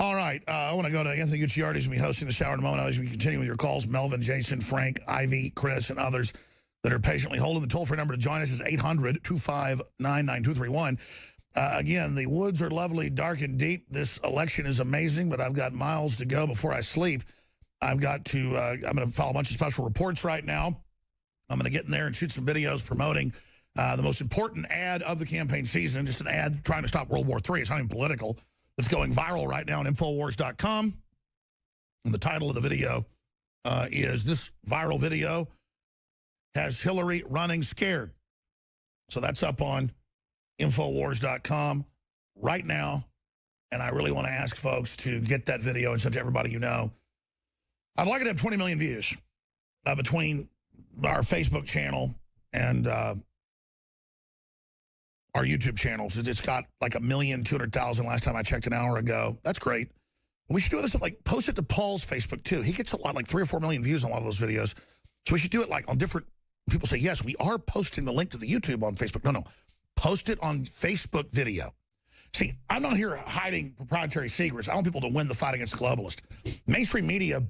All right, I want to go to Anthony Gucciardi, who's going to be hosting the shower in a moment. As we continue with your calls, Melvin, Jason, Frank, Ivy, Chris, and others that are patiently holding. The toll-free number to join us is 800-259-9231. Again, the woods are lovely, dark, and deep. This election is amazing, but I've got miles to go before I sleep. I've got to, I'm going to file a bunch of special reports right now. I'm going to get in there and shoot some videos promoting the most important ad of the campaign season, just an ad trying to stop World War III. It's not even political. It's going viral right now on Infowars.com. And the title of the video is, "This Viral Video Has Hillary Running Scared." So that's up on Infowars.com right now. And I really want to ask folks to get that video and send to everybody you know. I'd like it to have 20 million views between our Facebook channel and our YouTube channels. It's got like 1,200,000 last time I checked an hour ago. That's great. We should do this, like, post it to Paul's Facebook too. He gets a lot, like 3 or 4 million views on a lot of those videos. So we should do it like on different, people say, yes, we are posting the link to the YouTube on Facebook. No, post it on Facebook video. See, I'm not here hiding proprietary secrets. I want people to win the fight against the globalist. Mainstream media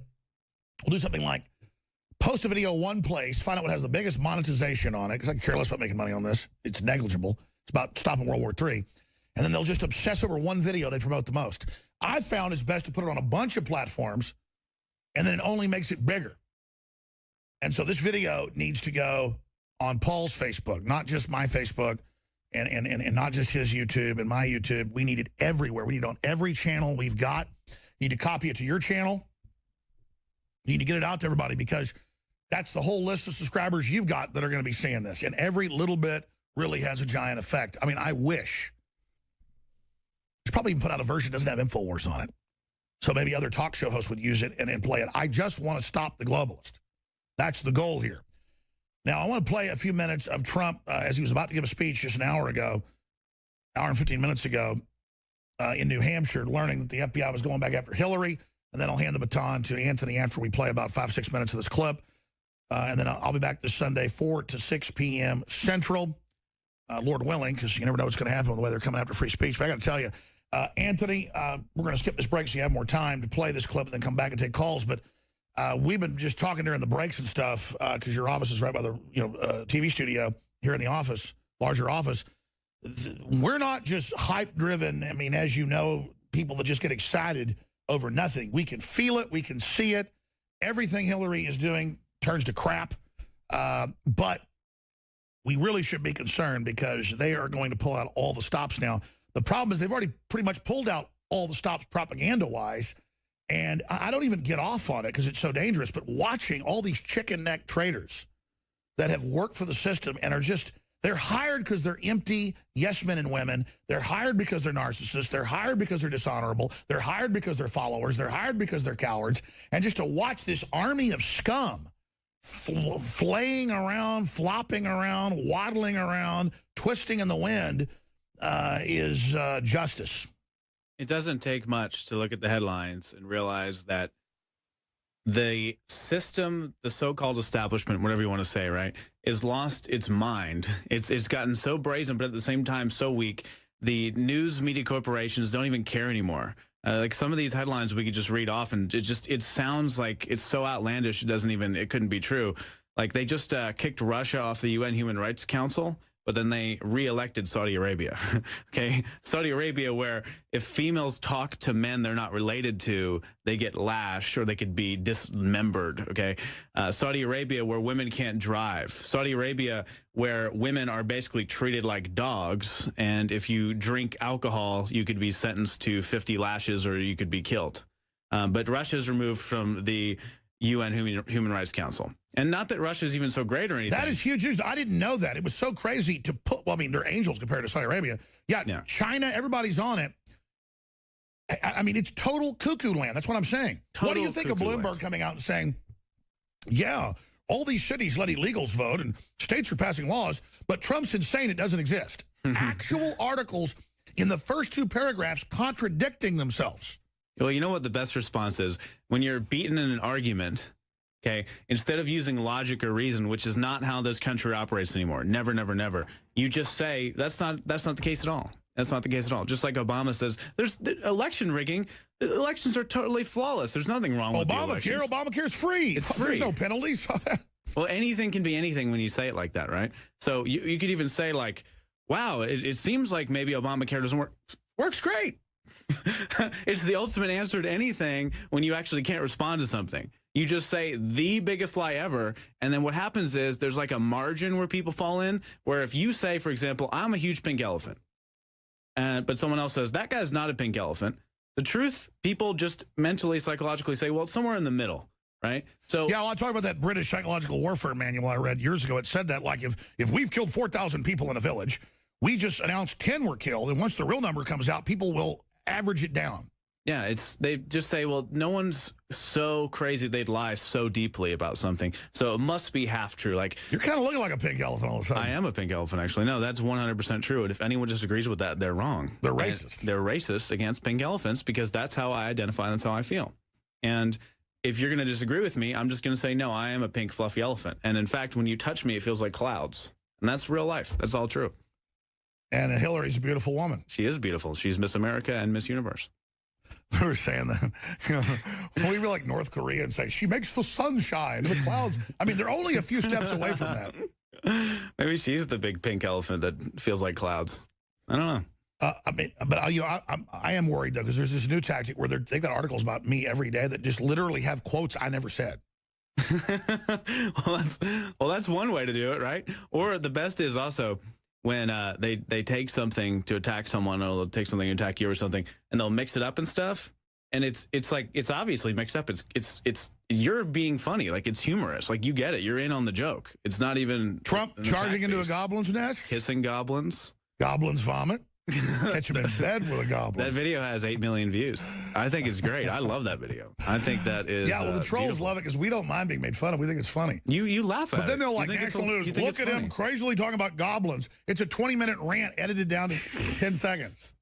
will do something like post a video one place, find out what has the biggest monetization on it, because I can care less about making money on this. It's negligible. It's about stopping World War III. And then they'll just obsess over one video they promote the most. I've found it's best to put it on a bunch of platforms, and then it only makes it bigger. And so this video needs to go on Paul's Facebook, not just my Facebook, and not just his YouTube and my YouTube. We need it everywhere. We need it on every channel we've got. You need to copy it to your channel. You need to get it out to everybody, because that's the whole list of subscribers you've got that are going to be seeing this. And every little bit really has a giant effect. I mean, I wish. It's probably even put out a version that doesn't have InfoWars on it. So maybe other talk show hosts would use it and play it. I just want to stop the globalist. That's the goal here. Now, I want to play a few minutes of Trump as he was about to give a speech just an hour ago, hour and 15 minutes ago, in New Hampshire, learning that the FBI was going back after Hillary. And then I'll hand the baton to Anthony after we play about 5-6 minutes of this clip. And then I'll be back this Sunday, 4 to 6 p.m. Central, Lord willing, because you never know what's going to happen with the way they're coming after free speech. But I got to tell you, Anthony, we're going to skip this break so you have more time to play this clip and then come back and take calls. But we've been just talking during the breaks and stuff, because your office is right by the TV studio here in the office, larger office. We're not just hype-driven. I mean, as you know, people that just get excited over nothing. We can feel it. We can see it. Everything Hillary is doing turns to crap. But we really should be concerned, because they are going to pull out all the stops now. The problem is they've already pretty much pulled out all the stops propaganda-wise. And I don't even get off on it because it's so dangerous. But watching all these chicken-neck traitors that have worked for the system and are just, they're hired because they're empty yes men and women. They're hired because they're narcissists. They're hired because they're dishonorable. They're hired because they're followers. They're hired because they're cowards. And just to watch this army of scum flaying around, flopping around, waddling around, twisting in the wind is justice. It doesn't take much to look at the headlines and realize that the system, the so-called establishment, whatever you want to say, right, is lost its mind. It's gotten so brazen, but at the same time so weak. The news media corporations don't even care anymore. Like some of these headlines we could just read off, and it sounds like it's so outlandish it couldn't be true. Like they just kicked Russia off the UN Human Rights Council, but then they re-elected Saudi Arabia. Okay, Saudi Arabia, where if females talk to men they're not related to, they get lashed or they could be dismembered. Okay, Saudi Arabia, where women can't drive. Saudi Arabia, where women are basically treated like dogs, and if you drink alcohol, you could be sentenced to 50 lashes or you could be killed. But Russia is removed from the UN Human Rights Council. And not that Russia's even so great or anything. That is huge news. I didn't know that. It was so crazy to put, well, I mean, they're angels compared to Saudi Arabia. Yeah, China, everybody's on it. I mean, it's total cuckoo land. That's what I'm saying. What do you think of Bloomberg coming out and saying, yeah, all these cities let illegals vote and states are passing laws, but Trump's insane, it doesn't exist. Actual articles in the first 2 paragraphs contradicting themselves. Well, you know what the best response is? When you're beaten in an argument, okay, instead of using logic or reason, which is not how this country operates anymore, never, never, never, you just say, that's not the case at all. That's not the case at all. Just like Obama says, there's election rigging. The elections are totally flawless. There's nothing wrong with the elections. Obamacare's free. It's free. There's no penalties. Well, anything can be anything when you say it like that, right? So you could even say like, wow, it seems like maybe Obamacare doesn't work. Works great. It's the ultimate answer to anything when you actually can't respond to something. You just say the biggest lie ever, and then what happens is there's like a margin where people fall in, where if you say, for example, I'm a huge pink elephant, but someone else says, that guy's not a pink elephant, the truth, people just mentally, psychologically say, well, it's somewhere in the middle. Right. So yeah, well, I talked about that British psychological warfare manual I read years ago. It said that like if we've killed 4,000 people in a village, we just announced 10 were killed, and once the real number comes out, people will average it down. Yeah, they just say, well, no one's so crazy they'd lie so deeply about something, so it must be half true. Like, you're kind of looking like a pink elephant all of a sudden. I am a pink elephant, actually. No, that's 100% true. And if anyone disagrees with that, they're wrong. They're racist. They're racist against pink elephants because that's how I identify. That's how I feel. And if you're going to disagree with me, I'm just going to say, no, I am a pink fluffy elephant. And in fact, when you touch me, it feels like clouds. And that's real life. That's all true. And Hillary's a beautiful woman. She is beautiful. She's Miss America and Miss Universe. We were saying that. You know, when we were like North Korea and say, she makes the sun shine, the clouds. I mean, they're only a few steps away from that. Maybe she's the big pink elephant that feels like clouds. I don't know. I mean, but you know, I am worried though, because there's this new tactic where they've got articles about me every day that just literally have quotes I never said. well, that's one way to do it, right? Or the best is also when they take something to attack someone, or they'll take something to attack you or something, and they'll mix it up and stuff. And it's like, it's obviously mixed up. It's you're being funny, like it's humorous, like you get it. You're in on the joke. It's not even Trump charging into a goblin's nest, kissing goblins, goblins vomit. Catch him in bed with a goblin. That video has 8 million views. I think it's great. I love that video. I think that is yeah, well, the trolls beautiful. love it because we don't mind being made fun of. We think it's funny. You laugh at it. But then they're like, national news, look at him crazily talking about goblins. It's a 20-minute rant edited down to 10 seconds.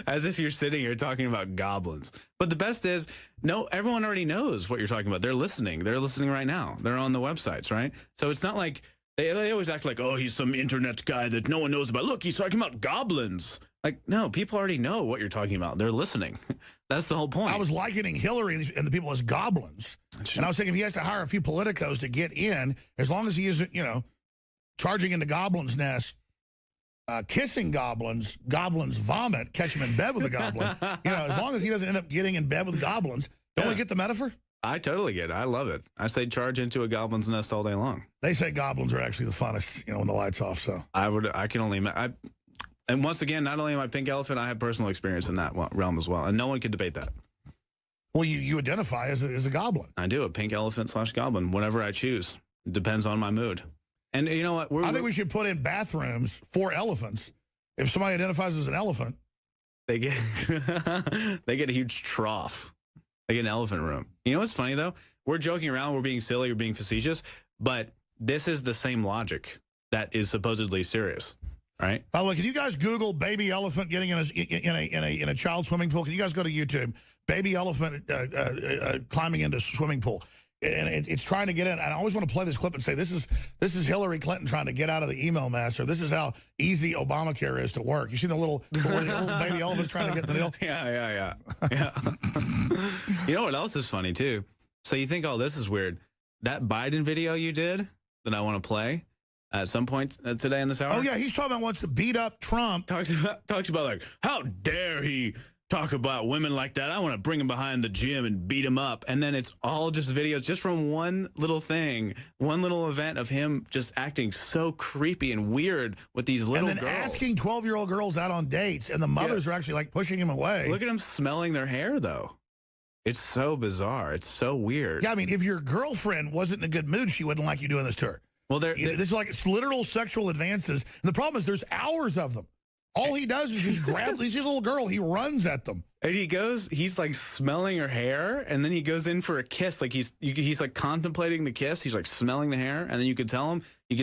As if you're sitting here talking about goblins. But the best is, no, everyone already knows what you're talking about. They're listening. They're listening right now. They're on the websites, right? So it's not like, they always act like, oh, he's some internet guy that no one knows about. Look, he's talking about goblins. Like, no, people already know what you're talking about. They're listening. That's the whole point. I was likening Hillary and the people as goblins. And I was thinking if he has to hire a few politicos to get in, as long as he isn't, you know, charging into goblins' nest, kissing goblins, goblins vomit, catch him in bed with a goblin. You know, as long as he doesn't end up getting in bed with goblins. Don't we get the metaphor? I totally get it. I love it. I say charge into a goblin's nest all day long. They say goblins are actually the funnest, you know, when the light's off. So I can only, and once again, not only am I pink elephant, I have personal experience in that realm as well. And no one can debate that. Well, you identify as a goblin. I do, a pink elephant / goblin, whatever I choose. It depends on my mood. And you know what? I think we should put in bathrooms for elephants. If somebody identifies as an elephant, they get they get a huge trough. Like an elephant room. You know what's funny, though? We're joking around. We're being silly. We're being facetious. But this is the same logic that is supposedly serious, right? By the way, can you guys Google baby elephant getting in a child swimming pool? Can you guys go to YouTube? Baby elephant climbing into swimming pool. And it's trying to get in. And I always want to play this clip and say, this is Hillary Clinton trying to get out of the email mess, or this is how easy Obamacare is to work. You see the little baby elephants trying to get in the deal? Yeah. You know what else is funny, too? So you think, oh, this is weird. That Biden video you did that I want to play at some point today in this hour? Oh, yeah, he's talking about wants to beat up Trump. Talks about like, how dare he talk about women like that. I want to bring him behind the gym and beat him up. And then it's all just videos just from one little thing, one little event of him just acting so creepy and weird with these little girls. And then asking 12-year-old girls out on dates, and the mothers are actually like pushing him away. Look at him smelling their hair, though. It's so bizarre. It's so weird. Yeah, I mean, if your girlfriend wasn't in a good mood, she wouldn't like you doing this to her. Well, this is like it's literal sexual advances. And the problem is there's hours of them. All he does is just grab this little girl. He runs at them. And he's like smelling her hair, and then he goes in for a kiss. Like he's like contemplating the kiss. He's like smelling the hair, and then you could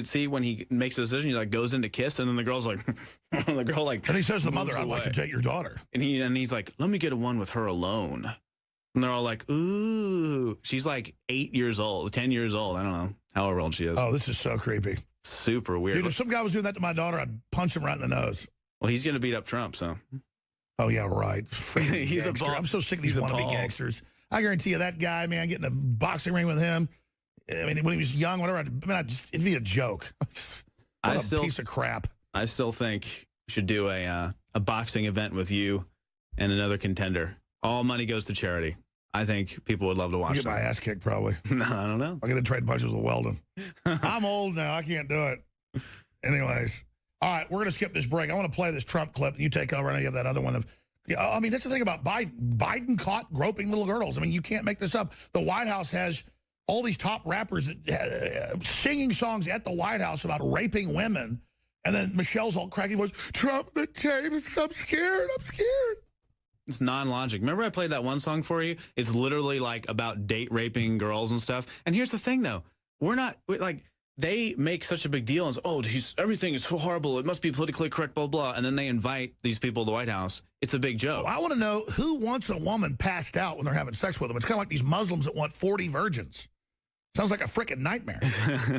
see when he makes a decision, he like goes in to kiss, and then the girl's like, the girl like. And he says to the mother, "I'd like to date your daughter." And he's like, "Let me get a one with her alone." And they're all like, "Ooh." She's like 8 years old, 10 years old. I don't know however old she is. Oh, this is so creepy. Super weird. Dude, if some guy was doing that to my daughter, I'd punch him right in the nose. Well, he's going to beat up Trump, so. Oh, yeah, right. He's a gangster. ball. I'm so sick of these He's wannabe appalled. gangsters. I guarantee you that guy, man, getting a boxing ring with him. I mean, when he was young, whatever. It'd be a joke. What a piece of crap. I still think we should do a boxing event with you and another contender. All money goes to charity. I think people would love to I'll watch get my that. ass kicked, probably. No, I don't know. I'll get to trade punches with Weldon. I'm old now. I can't do it. Anyways. All right, we're going to skip this break. I want to play this Trump clip. You take over. I know you have that other one. I mean, that's the thing about Biden. Biden caught groping little girls. I mean, you can't make this up. The White House has all these top rappers singing songs at the White House about raping women. And then Michelle's all cracky voice, Trump the tape. I'm scared. I'm scared. It's non-logic. Remember I played that one song for you? It's literally like about date raping girls and stuff. And here's the thing, though. They make such a big deal and say, everything is so horrible. It must be politically correct, blah, blah. And then they invite these people to the White House. It's a big joke. Well, I want to know who wants a woman passed out when they're having sex with them. It's kind of like these Muslims that want 40 virgins. Sounds like a freaking nightmare.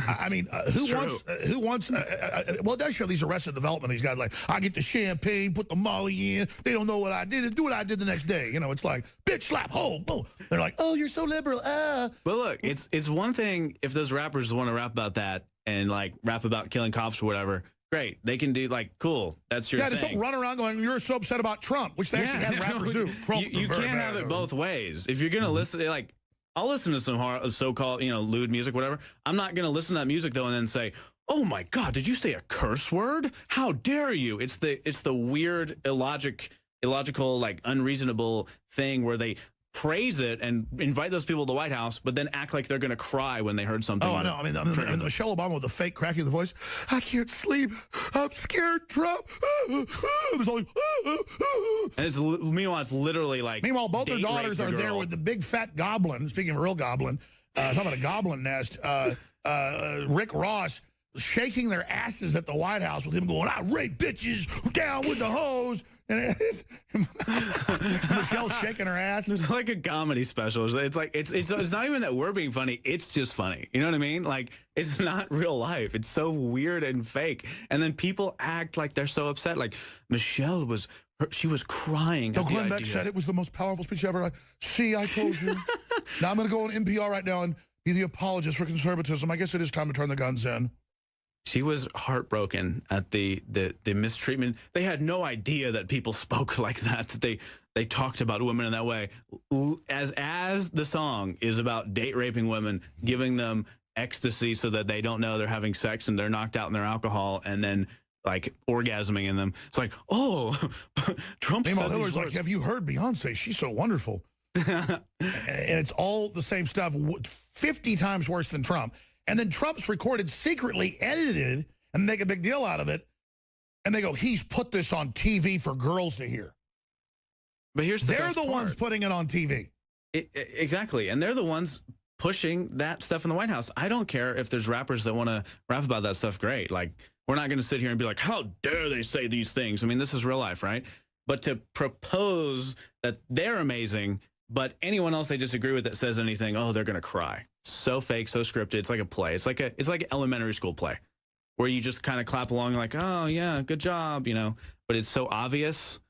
I mean, who wants, well, it does show these Arrested Development, these guys like, I get the champagne, put the molly in, they don't know what I did, do what I did the next day. You know, it's like, bitch slap, ho, boom. They're like, oh, you're so liberal, But look, it's one thing if those rappers want to rap about that and like rap about killing cops or whatever. Great. They can do like, cool, that's your thing. Just don't run around going, you're so upset about Trump, which they actually had rappers do. Trump You can't have it both ways. If you're going to listen, like, I'll listen to some so-called, lewd music, whatever. I'm not going to listen to that music, though, and then say, oh, my God, did you say a curse word? How dare you? It's the weird, illogical, like, unreasonable thing where they praise it and invite those people to the White House, but then act like they're going to cry when they heard something. Oh, I know. I mean, Michelle Obama with the fake cracking of the voice. I can't sleep. I'm scared, Trump. There's all, and meanwhile, it's literally like. Meanwhile, both their daughters are there with the big fat goblin. Speaking of a real goblin, talking about a goblin nest. Rick Ross shaking their asses at the White House with him going, I rape bitches down with the hose. And Michelle's shaking her ass. It's like a comedy special. It's like it's not even that we're being funny. It's just funny. You know what I mean? Like it's not real life. It's so weird and fake. And then people act like they're so upset. Like Michelle was crying. No, Glenn Beck said it was the most powerful speech ever. See, I told you. Now I'm going to go on NPR right now and be the apologist for conservatism. I guess it is time to turn the guns in. She was heartbroken at the mistreatment. They had no idea that people spoke like that they talked about women in that way. As the song is about date raping women, giving them ecstasy so that they don't know they're having sex and they're knocked out in their alcohol and then like orgasming in them. It's like, oh, Trump said these Hillary's like, have you heard Beyonce? She's so wonderful. And it's all the same stuff, 50 times worse than Trump. And then Trump's recorded secretly, edited, and make a big deal out of it. And they go, he's put this on TV for girls to hear. But here's they're the ones putting it on TV. Exactly. And they're the ones pushing that stuff in the White House. I don't care if there's rappers that want to rap about that stuff. Great. Like, we're not going to sit here and be like, how dare they say these things? I mean, this is real life, right? But to propose that they're amazing, but anyone else they disagree with that says anything, oh, they're going to cry. So fake, so scripted. It's like a play. It's like an elementary school play where you just kind of clap along like, oh, yeah, good job, But it's so obvious,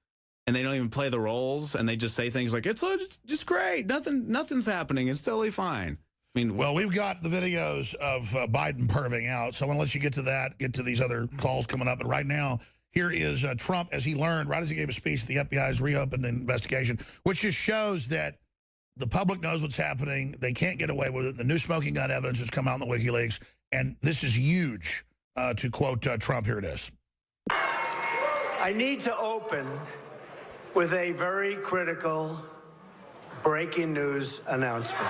and they don't even play the roles, and they just say things like, it's just great. Nothing's happening. It's totally fine. I mean, well, we've got the videos of Biden perving out, so I want to let you get to that, get to these other calls coming up. But right now, here is Trump, as he learned, right as he gave a speech, the FBI's reopened the investigation, which just shows that the public knows what's happening. They can't get away with it. The new smoking gun evidence has come out in the WikiLeaks, and this is huge, to quote Trump. Here it is. I need to open with a very critical breaking news announcement.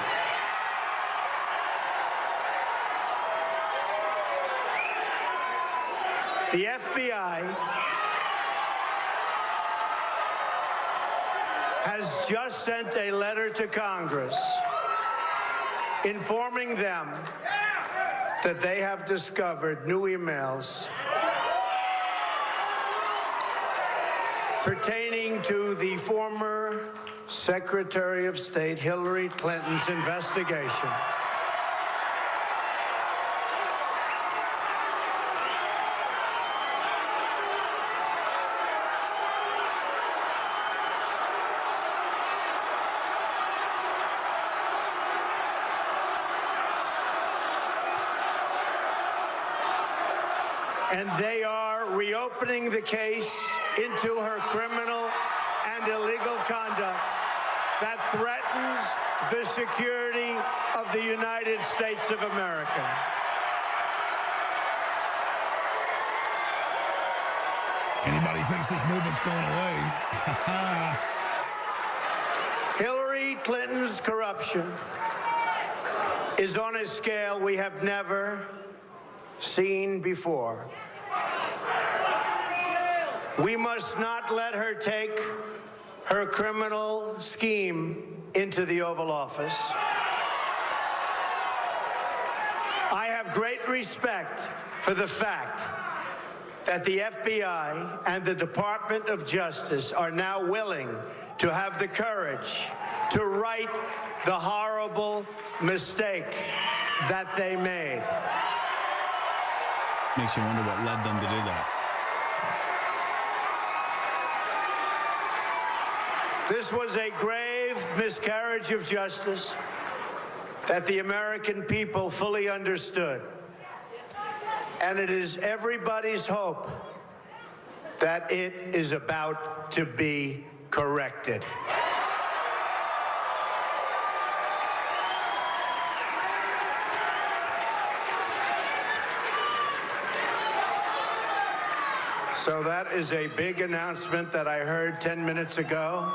The FBI has just sent a letter to Congress informing them that they have discovered new emails pertaining to the former Secretary of State Hillary Clinton's investigation and they are reopening the case into her criminal and illegal conduct that threatens the security of the United States of America. Anybody thinks this movement's going away? Hillary Clinton's corruption is on a scale we have never seen before. We must not let her take her criminal scheme into the Oval Office. I have great respect for the fact that the FBI and the Department of Justice are now willing to have the courage to right the horrible mistake that they made. Makes you wonder what led them to do that. This was a grave miscarriage of justice that the American people fully understood. And it is everybody's hope that it is about to be corrected. So that is a big announcement that I heard 10 minutes ago.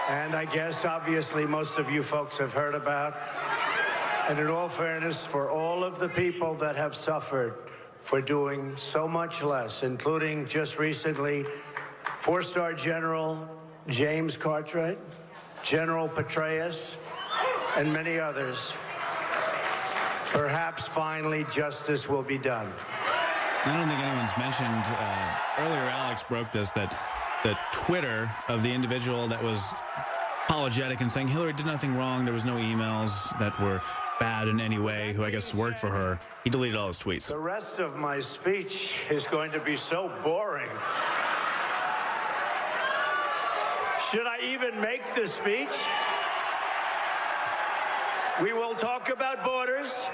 And I guess, obviously, most of you folks have heard about. And in all fairness, for all of the people that have suffered for doing so much less, including just recently, 4-star General James Cartwright, General Petraeus, and many others, perhaps finally justice will be done. I don't think anyone's mentioned, earlier Alex broke this, that the Twitter of the individual that was apologetic and saying Hillary did nothing wrong, there was no emails that were bad in any way, who I guess worked for her, he deleted all his tweets. The rest of my speech is going to be so boring. Should I even make the speech? We will talk about borders,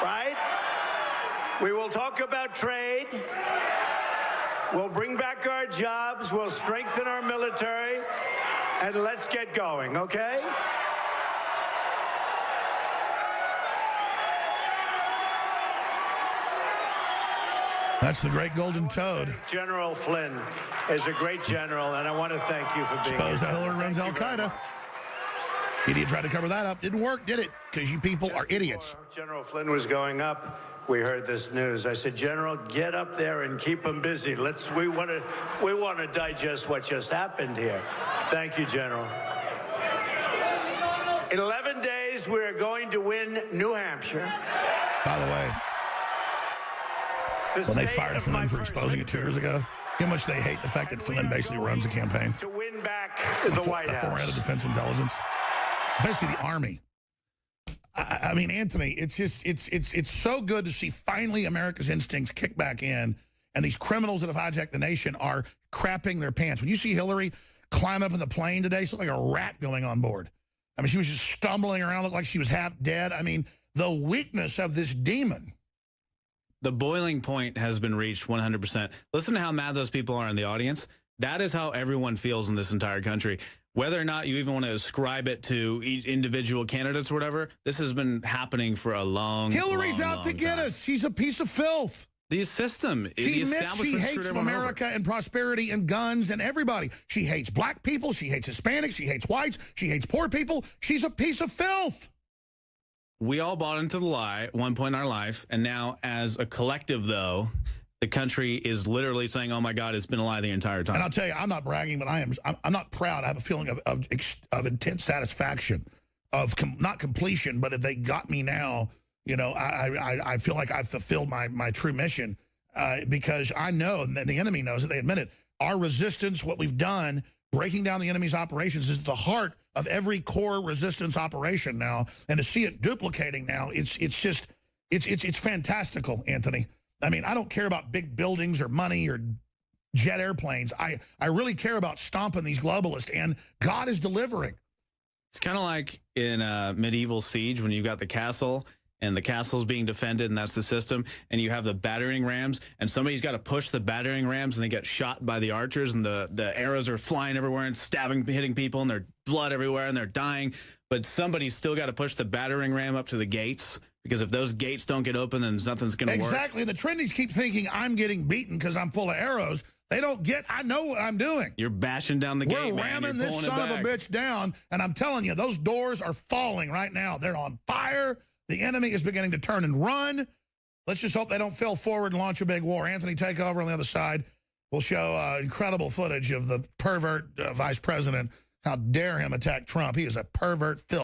right? We will talk about trade. We'll bring back our jobs. We'll strengthen our military. And let's get going, okay? That's the great golden toad. General Flynn is a great general, and I want to thank you for being here. Suppose Hillary runs Al-Qaeda. Idiot tried to cover that up. Didn't work, did it? Because you people are idiots. General Flynn was going up. We heard this news. I said, General, get up there and keep them busy. We want to digest what just happened here. Thank you, General. In 11 days, we're going to win New Hampshire. By the way, when they fired Flynn for exposing it 2 years ago, how much they hate the fact that Flynn basically runs the campaign. To win back the White House. The former head of Defense Intelligence. Basically the Army. I mean, Anthony, it's just, it's so good to see finally America's instincts kick back in, and these criminals that have hijacked the nation are crapping their pants. When you see Hillary climb up in the plane today, she looked like a rat going on board. I mean, she was just stumbling around, looked like she was half dead. I mean, the weakness of this demon. The boiling point has been reached 100%. Listen to how mad those people are in the audience. That is how everyone feels in this entire country. Whether or not you even want to ascribe it to each individual candidates or whatever, this has been happening for a long, Hillary's long, out long to get time. us. She's a piece of filth. The system, She the admits she establishment hates screwed everyone America over. and prosperity and guns and everybody. She hates black people. She hates Hispanics. She hates whites. She hates poor people. She's a piece of filth. We all bought into the lie at one point in our life, and now as a collective, though, the country is literally saying, oh, my God, it's been a lie the entire time. And I'll tell you, I'm not bragging, but I'm not proud. I have a feeling of intense satisfaction, of not completion, but if they got me now, you know, I feel like I've fulfilled my true mission because I know, and the enemy knows it, they admit it, our resistance, what we've done, breaking down the enemy's operations is at the heart of every core resistance operation now. And to see it duplicating now, it's fantastical, Anthony. I mean, I don't care about big buildings or money or jet airplanes. I really care about stomping these globalists, and God is delivering. It's kind of like in a medieval siege when you've got the castle and the castle's being defended, and that's the system, and you have the battering rams, and somebody's got to push the battering rams, and they get shot by the archers, and the arrows are flying everywhere and stabbing, hitting people, and there's blood everywhere, and they're dying, but somebody's still got to push the battering ram up to the gates, because if those gates don't get open, then nothing's going to work. Exactly. The trendies keep thinking I'm getting beaten because I'm full of arrows. They don't get, I know what I'm doing. You're bashing down the gate, We're ramming this son of a bitch down, and I'm telling you, those doors are falling right now. They're on fire. The enemy is beginning to turn and run. Let's just hope they don't fail forward and launch a big war. Anthony, take over on the other side. We'll show incredible footage of the pervert vice president. How dare him attack Trump? He is a pervert filth.